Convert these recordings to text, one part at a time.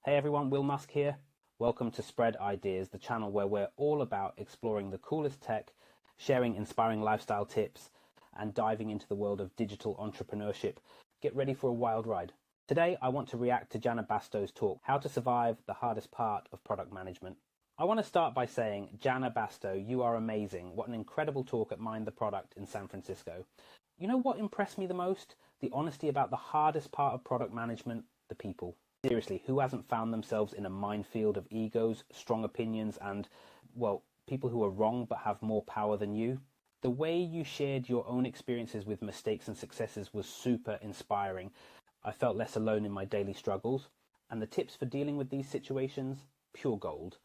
Hey everyone, Will Musk here. Welcome to Spread Ideas, the channel where we're all about exploring the coolest tech, sharing inspiring lifestyle tips, and diving into the world of digital entrepreneurship. Get ready for a wild ride. Today, I want to react to Janna Bastow's talk, How to Survive the Hardest Part of Product Management. I want to start by saying, Janna Bastow, you are amazing. What an incredible talk at Mind the Product in San Francisco. You know what impressed me the most? The honesty about the hardest part of product management, the people. Seriously, who hasn't found themselves in a minefield of egos, strong opinions, and, well, people who are wrong but have more power than you? The way you shared your own experiences with mistakes and successes was super inspiring. I felt less alone in my daily struggles. And the tips for dealing with these situations? Pure gold.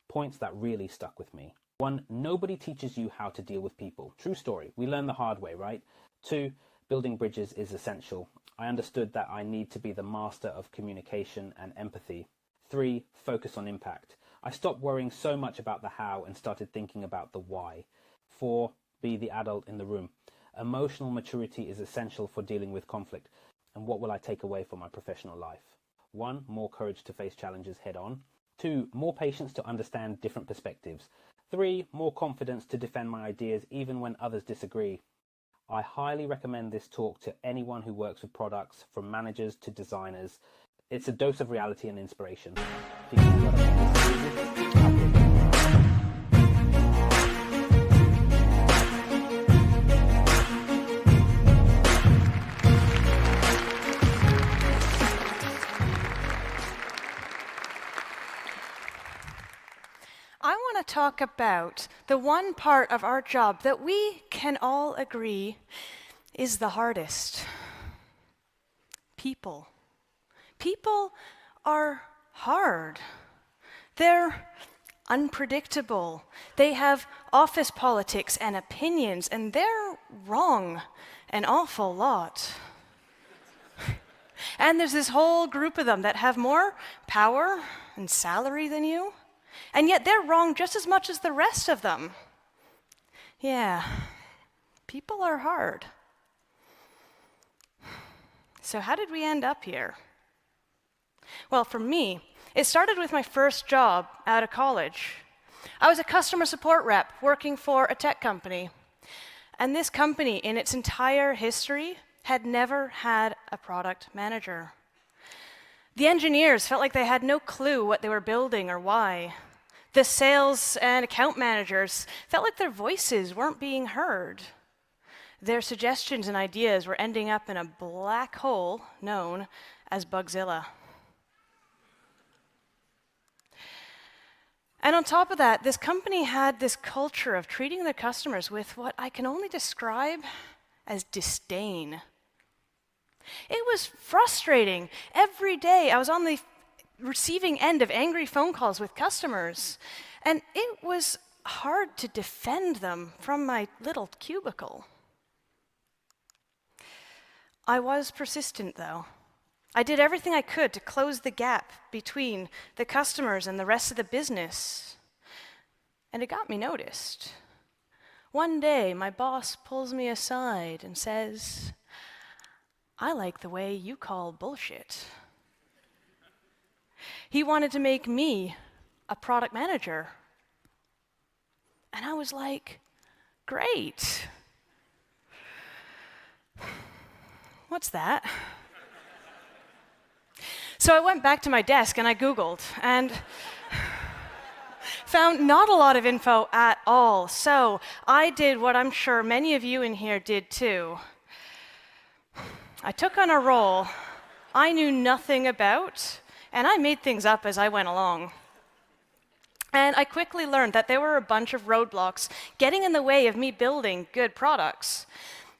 Points that really stuck with me. 1. Nobody teaches you how to deal with people. True story. We learn the hard way, right? 2. Building bridges is essential. I understood that I need to be the master of communication and empathy. 3. Focus on impact. I stopped worrying so much about the how and started thinking about the why. 4. Be the adult in the room. Emotional maturity is essential for dealing with conflict. And what will I take away from my professional life? 1. More courage to face challenges head on. 2. More patience to understand different perspectives. 3. More confidence to defend my ideas even when others disagree. I highly recommend this talk to anyone who works with products, from managers to designers. It's a dose of reality and inspiration. I want to talk about the one part of our job that we can all agree is the hardest. People. People are hard. They're unpredictable. They have office politics and opinions, and they're wrong an awful lot. And there's this whole group of them that have more power and salary than you. And yet they're wrong just as much as the rest of them. Yeah, people are hard. So how did we end up here? Well, for me, it started with my first job out of college. I was a customer support rep working for a tech company. And this company, in its entire history, had never had a product manager. The engineers felt like they had no clue what they were building or why. The sales and account managers felt like their voices weren't being heard. Their suggestions and ideas were ending up in a black hole known as Bugzilla. And on top of that, this company had this culture of treating their customers with what I can only describe as disdain. It was frustrating. Every day I was on the receiving end of angry phone calls with customers, and it was hard to defend them from my little cubicle. I was persistent, though. I did everything I could to close the gap between the customers and the rest of the business, and it got me noticed. One day, my boss pulls me aside and says, "I like the way you call bullshit." He wanted to make me a product manager. And I was like, great. What's that? So I went back to my desk and I Googled and found not a lot of info at all. So I did what I'm sure many of you in here did too. I took on a role I knew nothing about, and I made things up as I went along. And I quickly learned that there were a bunch of roadblocks getting in the way of me building good products.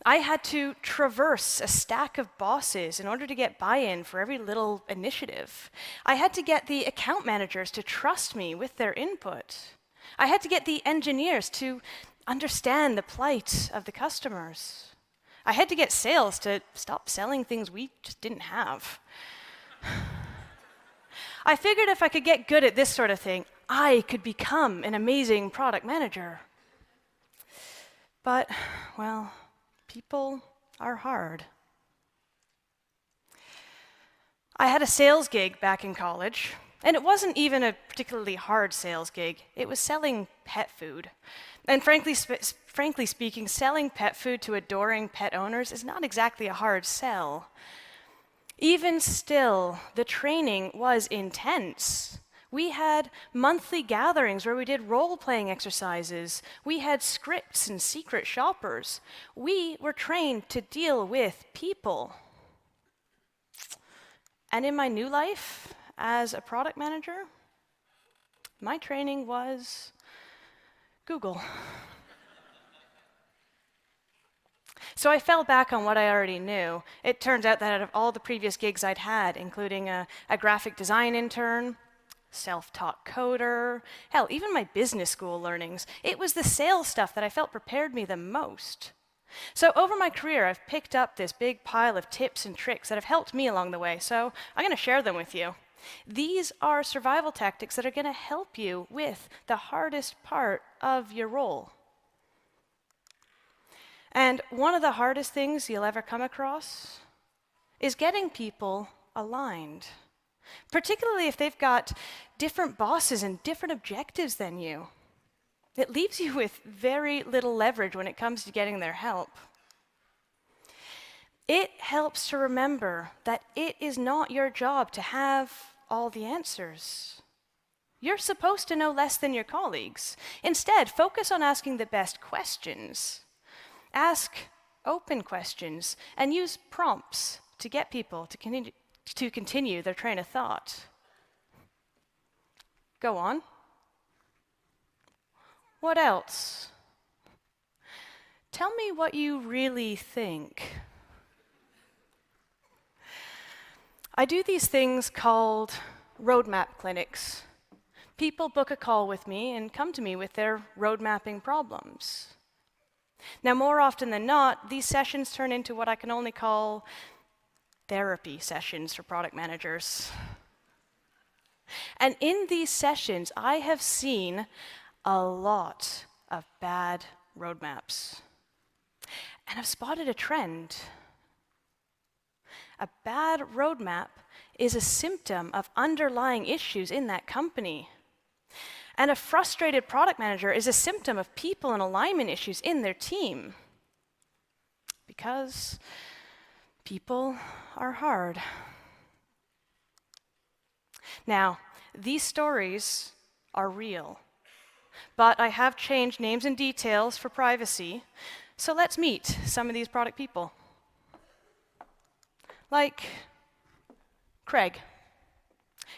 I had to traverse a stack of bosses in order to get buy-in for every little initiative. I had to get the account managers to trust me with their input. I had to get the engineers to understand the plight of the customers. I had to get sales to stop selling things we just didn't have. I figured if I could get good at this sort of thing, I could become an amazing product manager. But, well, people are hard. I had a sales gig back in college. And it wasn't even a particularly hard sales gig. It was selling pet food. And frankly speaking, selling pet food to adoring pet owners is not exactly a hard sell. Even still, the training was intense. We had monthly gatherings where we did role-playing exercises. We had scripts and secret shoppers. We were trained to deal with people. And in my new life, as a product manager, my training was Google. So I fell back on what I already knew. It turns out that out of all the previous gigs I'd had, including a graphic design intern, self-taught coder, hell, even my business school learnings, it was the sales stuff that I felt prepared me the most. So over my career, I've picked up this big pile of tips and tricks that have helped me along the way, so I'm going to share them with you. These are survival tactics that are going to help you with the hardest part of your role. And one of the hardest things you'll ever come across is getting people aligned, particularly if they've got different bosses and different objectives than you. It leaves you with very little leverage when it comes to getting their help. It helps to remember that it is not your job to have all the answers. You're supposed to know less than your colleagues. Instead, focus on asking the best questions. Ask open questions and use prompts to get people to continue their train of thought. Go on. What else? Tell me what you really think. I do these things called roadmap clinics. People book a call with me and come to me with their road mapping problems. Now, more often than not, these sessions turn into what I can only call therapy sessions for product managers. And in these sessions, I have seen a lot of bad roadmaps. And I've spotted a trend. A bad roadmap is a symptom of underlying issues in that company. And a frustrated product manager is a symptom of people and alignment issues in their team. Because people are hard. Now, these stories are real. But I have changed names and details for privacy, so let's meet some of these product people. Like Craig.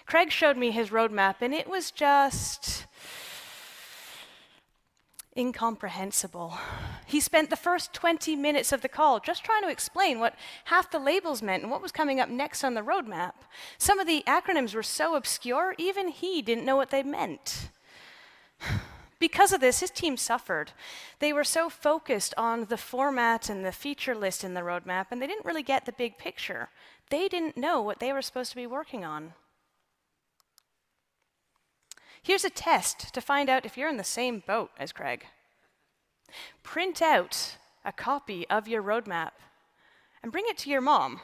Craig showed me his roadmap, and it was just incomprehensible. He spent the first 20 minutes of the call just trying to explain what half the labels meant and what was coming up next on the roadmap. Some of the acronyms were so obscure, even he didn't know what they meant. Because of this, his team suffered. They were so focused on the format and the feature list in the roadmap, and they didn't really get the big picture. They didn't know what they were supposed to be working on. Here's a test to find out if you're in the same boat as Craig. Print out a copy of your roadmap and bring it to your mom.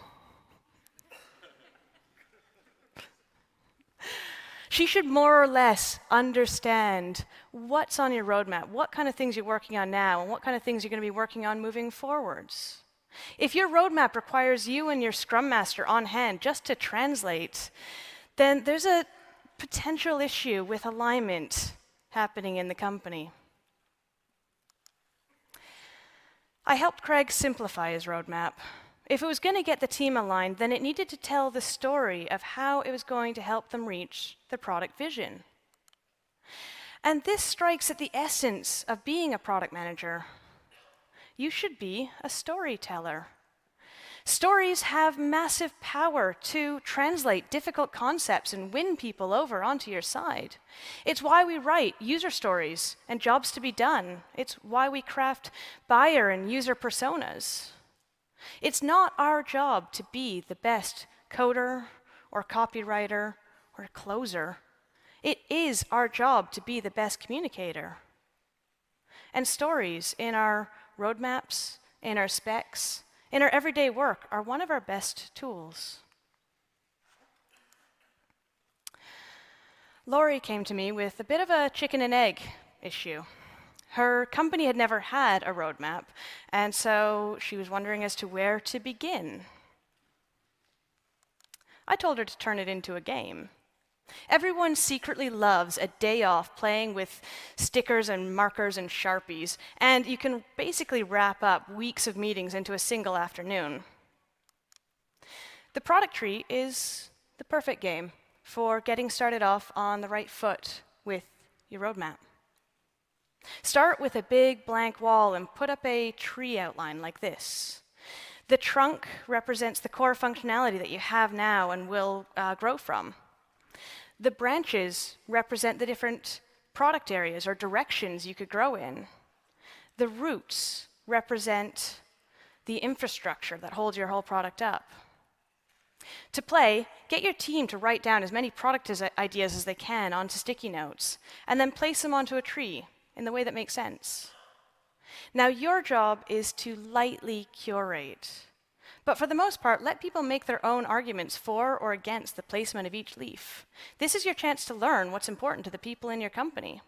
She should more or less understand what's on your roadmap, what kind of things you're working on now, and what kind of things you're going to be working on moving forwards. If your roadmap requires you and your Scrum Master on hand just to translate, then there's a potential issue with alignment happening in the company. I helped Craig simplify his roadmap. If it was going to get the team aligned, then it needed to tell the story of how it was going to help them reach the product vision. And this strikes at the essence of being a product manager. You should be a storyteller. Stories have massive power to translate difficult concepts and win people over onto your side. It's why we write user stories and jobs to be done. It's why we craft buyer and user personas. It's not our job to be the best coder or copywriter or closer. It is our job to be the best communicator. And stories in our roadmaps, in our specs, in our everyday work are one of our best tools. Lori came to me with a bit of a chicken and egg issue. Her company had never had a roadmap, and so she was wondering as to where to begin. I told her to turn it into a game. Everyone secretly loves a day off playing with stickers and markers and Sharpies, and you can basically wrap up weeks of meetings into a single afternoon. The product tree is the perfect game for getting started off on the right foot with your roadmap. Start with a big blank wall and put up a tree outline like this. The trunk represents the core functionality that you have now and will grow from. The branches represent the different product areas or directions you could grow in. The roots represent the infrastructure that holds your whole product up. To play, get your team to write down as many product ideas as they can onto sticky notes, and then place them onto a tree in the way that makes sense. Now, your job is to lightly curate, but for the most part, let people make their own arguments for or against the placement of each leaf. This is your chance to learn what's important to the people in your company.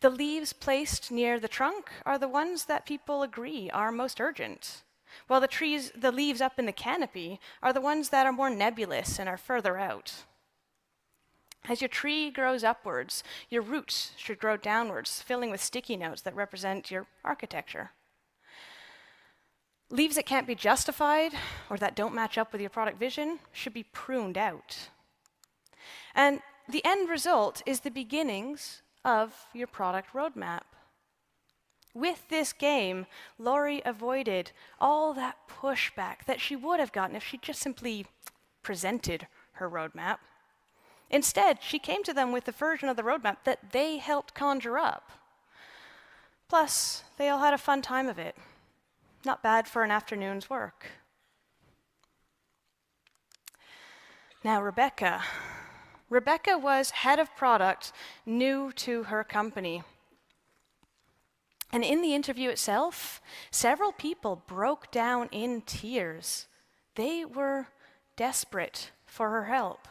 The leaves placed near the trunk are the ones that people agree are most urgent, while the leaves up in the canopy are the ones that are more nebulous and are further out. As your tree grows upwards, your roots should grow downwards, filling with sticky notes that represent your architecture. Leaves that can't be justified or that don't match up with your product vision should be pruned out. And the end result is the beginnings of your product roadmap. With this game, Lori avoided all that pushback that she would have gotten if she just simply presented her roadmap. Instead, she came to them with the version of the roadmap that they helped conjure up. Plus, they all had a fun time of it. Not bad for an afternoon's work. Now, Rebecca. Rebecca was head of product, new to her company. And in the interview itself, several people broke down in tears. They were desperate for her help.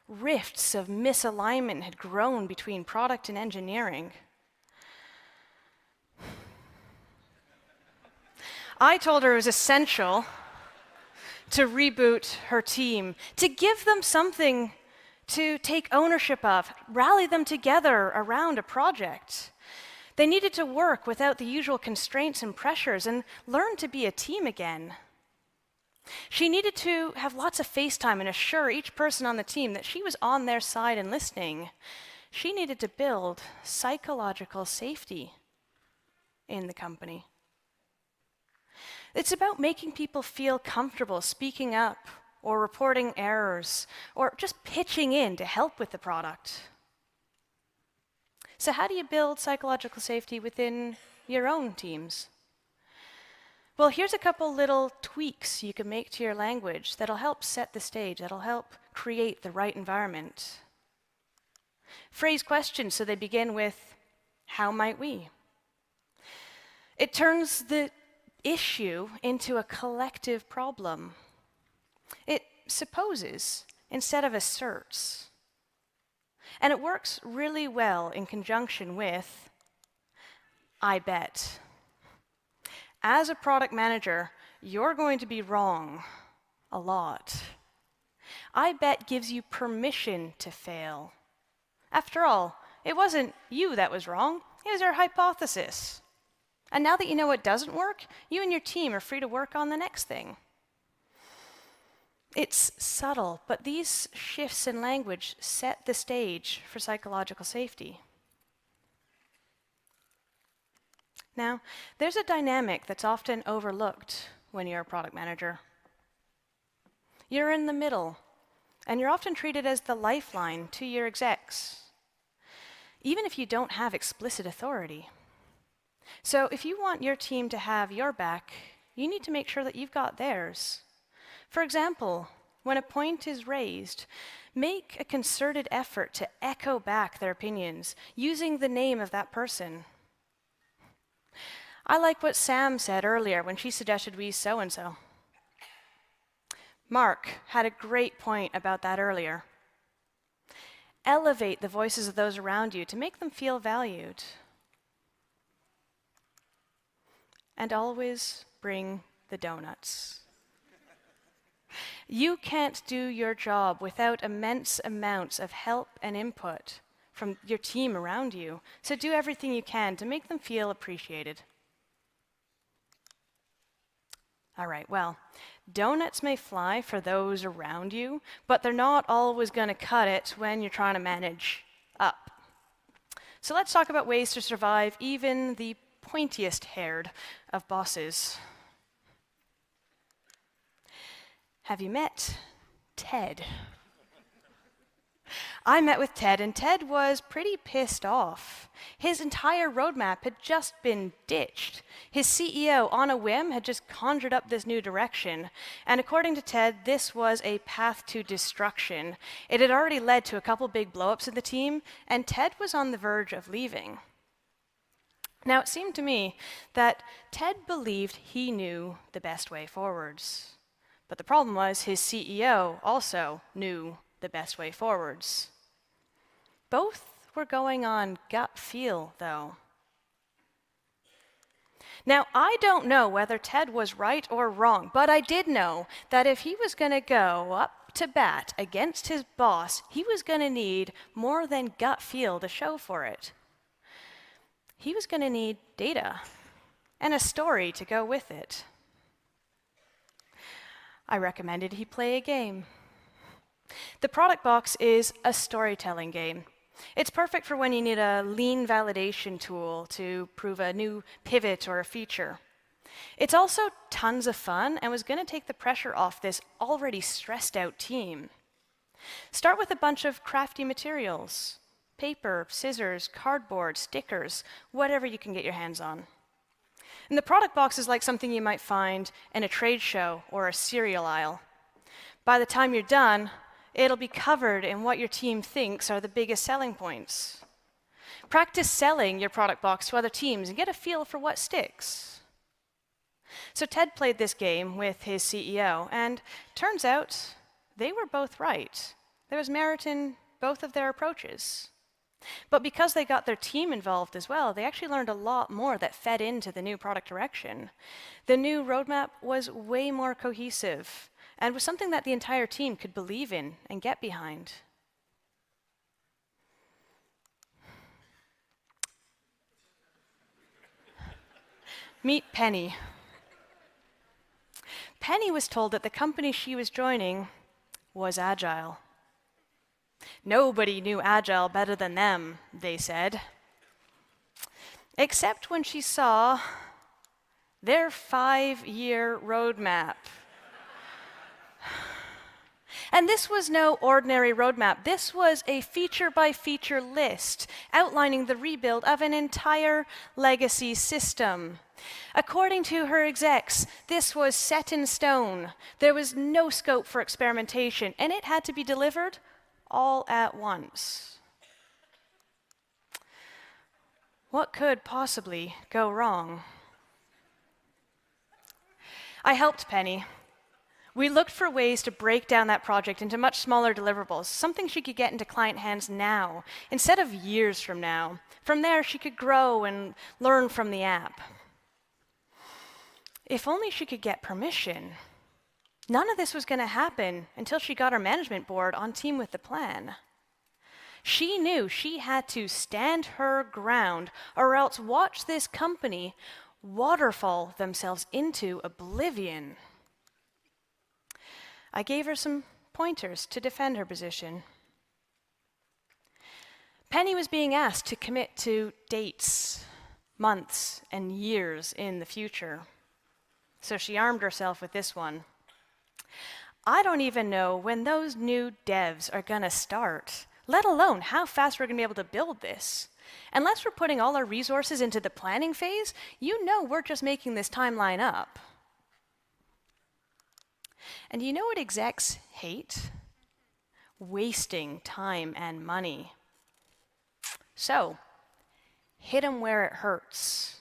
Rifts of misalignment had grown between product and engineering. I told her it was essential to reboot her team, to give them something to take ownership of, rally them together around a project. They needed to work without the usual constraints and pressures and learn to be a team again. She needed to have lots of face time and assure each person on the team that she was on their side and listening. She needed to build psychological safety in the company. It's about making people feel comfortable speaking up or reporting errors or just pitching in to help with the product. So how do you build psychological safety within your own teams? Well, here's a couple little tweaks you can make to your language that'll help set the stage, that'll help create the right environment. Phrase questions so they begin with, how might we? It turns the issue into a collective problem. It supposes instead of asserts. And it works really well in conjunction with, I bet. As a product manager, you're going to be wrong a lot. I bet gives you permission to fail. After all, it wasn't you that was wrong, it was our hypothesis. And now that you know what doesn't work, you and your team are free to work on the next thing. It's subtle, but these shifts in language set the stage for psychological safety. Now, there's a dynamic that's often overlooked when you're a product manager. You're in the middle, and you're often treated as the lifeline to your execs, even if you don't have explicit authority. So if you want your team to have your back, you need to make sure that you've got theirs. For example, when a point is raised, make a concerted effort to echo back their opinions using the name of that person. I like what Sam said earlier when she suggested we use so-and-so. Mark had a great point about that earlier. Elevate the voices of those around you to make them feel valued. And always bring the donuts. You can't do your job without immense amounts of help and input from your team around you, so do everything you can to make them feel appreciated. All right, well, donuts may fly for those around you, but they're not always going to cut it when you're trying to manage up. So let's talk about ways to survive even the pointiest-haired of bosses. Have you met Ted? I met with Ted, and Ted was pretty pissed off. His entire roadmap had just been ditched. His CEO, on a whim, had just conjured up this new direction. And according to Ted, this was a path to destruction. It had already led to a couple big blowups in the team, and Ted was on the verge of leaving. Now, it seemed to me that Ted believed he knew the best way forwards. But the problem was his CEO also knew the best way forwards. Both were going on gut feel, though. Now, I don't know whether Ted was right or wrong, but I did know that if he was going to go up to bat against his boss, he was going to need more than gut feel to show for it. He was going to need data and a story to go with it. I recommended he play a game. The product box is a storytelling game. It's perfect for when you need a lean validation tool to prove a new pivot or a feature. It's also tons of fun and was going to take the pressure off this already stressed out team. Start with a bunch of crafty materials: paper, scissors, cardboard, stickers, whatever you can get your hands on. And the product box is like something you might find in a trade show or a cereal aisle. By the time you're done, it'll be covered in what your team thinks are the biggest selling points. Practice selling your product box to other teams and get a feel for what sticks. So Ted played this game with his CEO, and turns out they were both right. There was merit in both of their approaches. But because they got their team involved as well, they actually learned a lot more that fed into the new product direction. The new roadmap was way more cohesive and was something that the entire team could believe in and get behind. Meet Penny. Penny was told that the company she was joining was agile. Nobody knew agile better than them, they said. Except when she saw their 5-year roadmap. And this was no ordinary roadmap. This was a feature-by-feature list outlining the rebuild of an entire legacy system. According to her execs, this was set in stone. There was no scope for experimentation, and it had to be delivered all at once. What could possibly go wrong? I helped Penny. We looked for ways to break down that project into much smaller deliverables, something she could get into client hands now, instead of years from now. From there, she could grow and learn from the app. If only she could get permission. None of this was going to happen until she got her management board on team with the plan. She knew she had to stand her ground or else watch this company waterfall themselves into oblivion. I gave her some pointers to defend her position. Penny was being asked to commit to dates, months, and years in the future. So she armed herself with this one. I don't even know when those new devs are going to start, let alone how fast we're going to be able to build this. Unless we're putting all our resources into the planning phase, you know we're just making this timeline up. And you know what execs hate? Wasting time and money. So, hit them where it hurts.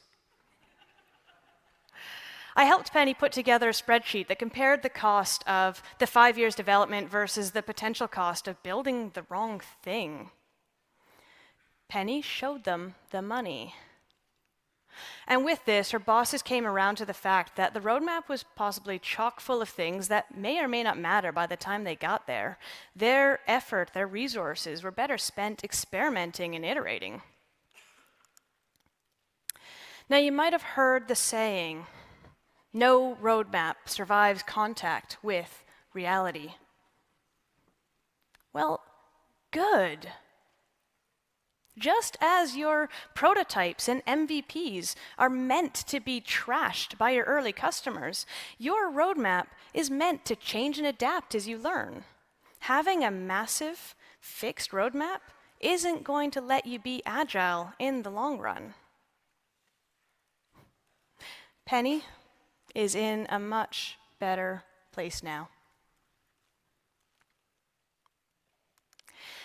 I helped Penny put together a spreadsheet that compared the cost of the 5 years development versus the potential cost of building the wrong thing. Penny showed them the money. And with this, her bosses came around to the fact that the roadmap was possibly chock full of things that may or may not matter by the time they got there. Their effort, their resources were better spent experimenting and iterating. Now, you might have heard the saying, no roadmap survives contact with reality. Well, good. Just as your prototypes and MVPs are meant to be trashed by your early customers, your roadmap is meant to change and adapt as you learn. Having a massive, fixed roadmap isn't going to let you be agile in the long run. Penny is in a much better place now.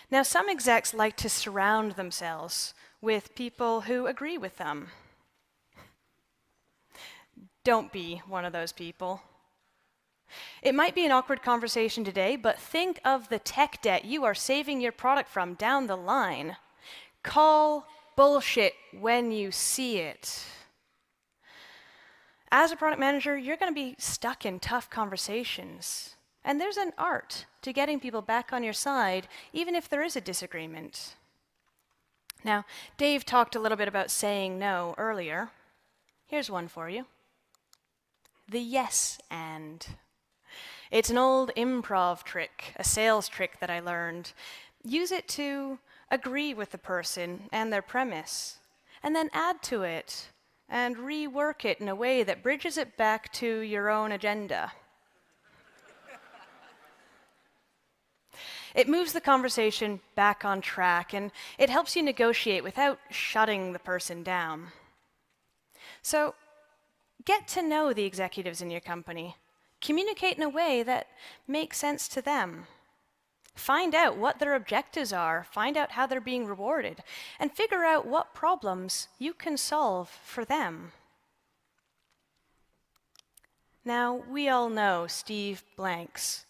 Now, some execs like to surround themselves with people who agree with them. Don't be one of those people. It might be an awkward conversation today, but think of the tech debt you are saving your product from down the line. Call bullshit when you see it. As a product manager, you're going to be stuck in tough conversations. And there's an art to getting people back on your side, even if there is a disagreement. Now, Dave talked a little bit about saying no earlier. Here's one for you. The yes and. It's an old improv trick, a sales trick that I learned. Use it to agree with the person and their premise, and then add to it and rework it in a way that bridges it back to your own agenda. It moves the conversation back on track, and it helps you negotiate without shutting the person down. So, get to know the executives in your company. Communicate in a way that makes sense to them. Find out what their objectives are, find out how they're being rewarded, and figure out what problems you can solve for them. Now, we all know Steve Blank's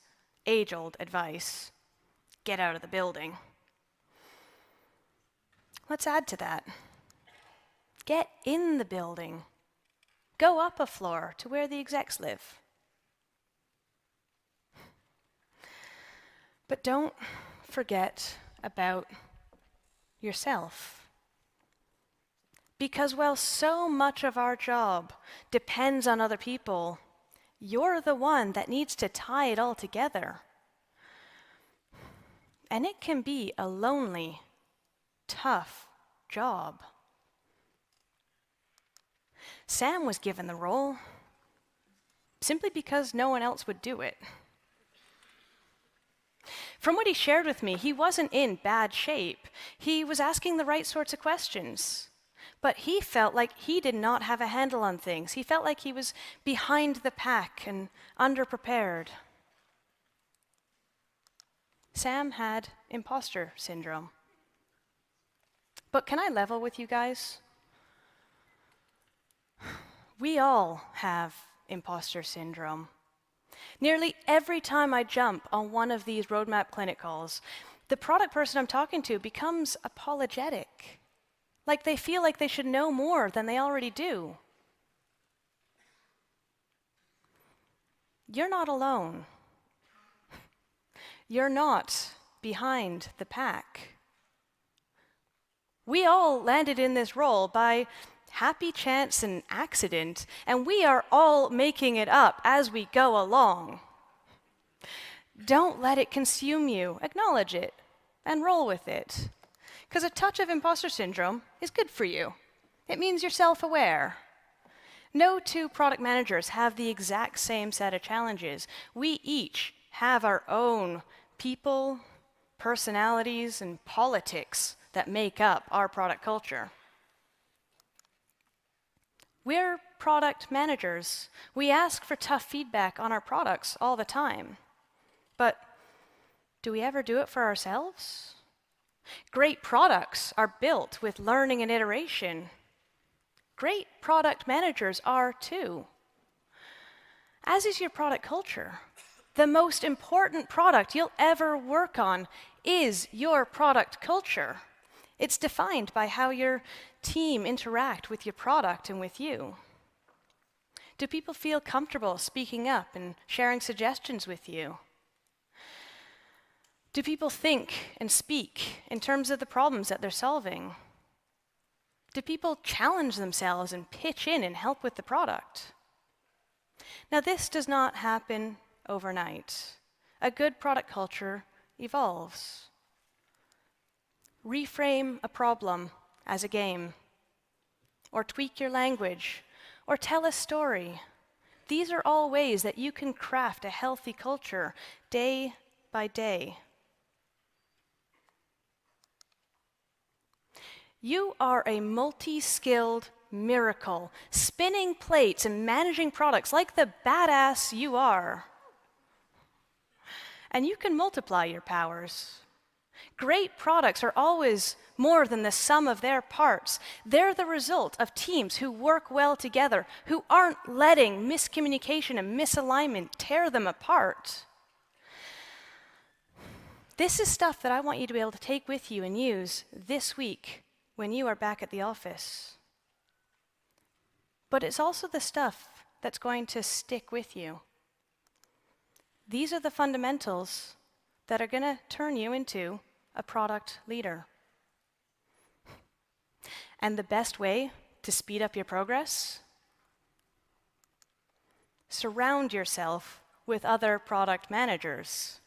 age-old advice. Get out of the building. Let's add to that. Get in the building. Go up a floor to where the execs live. But don't forget about yourself. Because while so much of our job depends on other people, you're the one that needs to tie it all together. And it can be a lonely, tough job. Sam was given the role simply because no one else would do it. From what he shared with me, he wasn't in bad shape. He was asking the right sorts of questions. But he felt like he did not have a handle on things. He felt like he was behind the pack and underprepared. Sam had imposter syndrome. But can I level with you guys? We all have imposter syndrome. Nearly every time I jump on one of these roadmap clinic calls, the product person I'm talking to becomes apologetic. Like they feel like they should know more than they already do. You're not alone. You're not behind the pack. We all landed in this role by happy chance and accident, and we are all making it up as we go along. Don't let it consume you. Acknowledge it and roll with it. Because a touch of imposter syndrome is good for you. It means you're self-aware. No two product managers have the exact same set of challenges. We each have our own people, personalities, and politics that make up our product culture. We're product managers. We ask for tough feedback on our products all the time. But do we ever do it for ourselves? Great products are built with learning and iteration. Great product managers are too. as is your product culture. The most important product you'll ever work on is your product culture. It's defined by how your team interact with your product and with you. Do people feel comfortable speaking up and sharing suggestions with you? Do people think and speak in terms of the problems that they're solving? Do people challenge themselves and pitch in and help with the product? Now, this does not happen overnight. A good product culture evolves. Reframe a problem as a game, or tweak your language, or tell a story. These are all ways that you can craft a healthy culture day by day. You are a multi-skilled miracle, spinning plates and managing products like the badass you are. And you can multiply your powers. Great products are always more than the sum of their parts. They're the result of teams who work well together, who aren't letting miscommunication and misalignment tear them apart. This is stuff that I want you to be able to take with you and use this week when you are back at the office. But it's also the stuff that's going to stick with you. These are the fundamentals that are going to turn you into a product leader. And the best way to speed up your progress? Surround yourself with other product managers.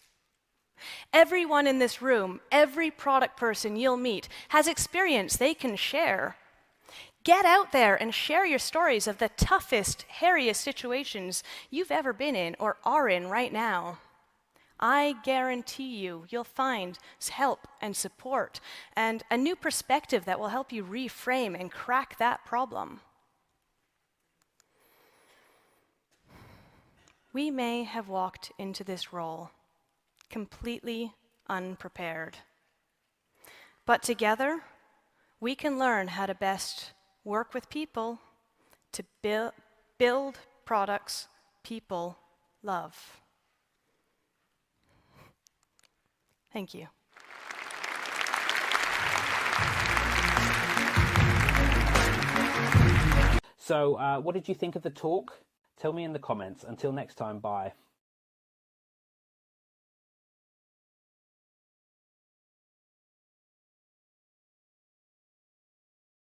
Everyone in this room, every product person you'll meet has experience they can share. Get out there and share your stories of the toughest, hairiest situations you've ever been in or are in right now. I guarantee you'll find help and support and a new perspective that will help you reframe and crack that problem. We may have walked into this role completely unprepared, but together we can learn how to best work with people to build products people love. Thank you. So, what did you think of the talk? Tell me in the comments. Until next time, bye.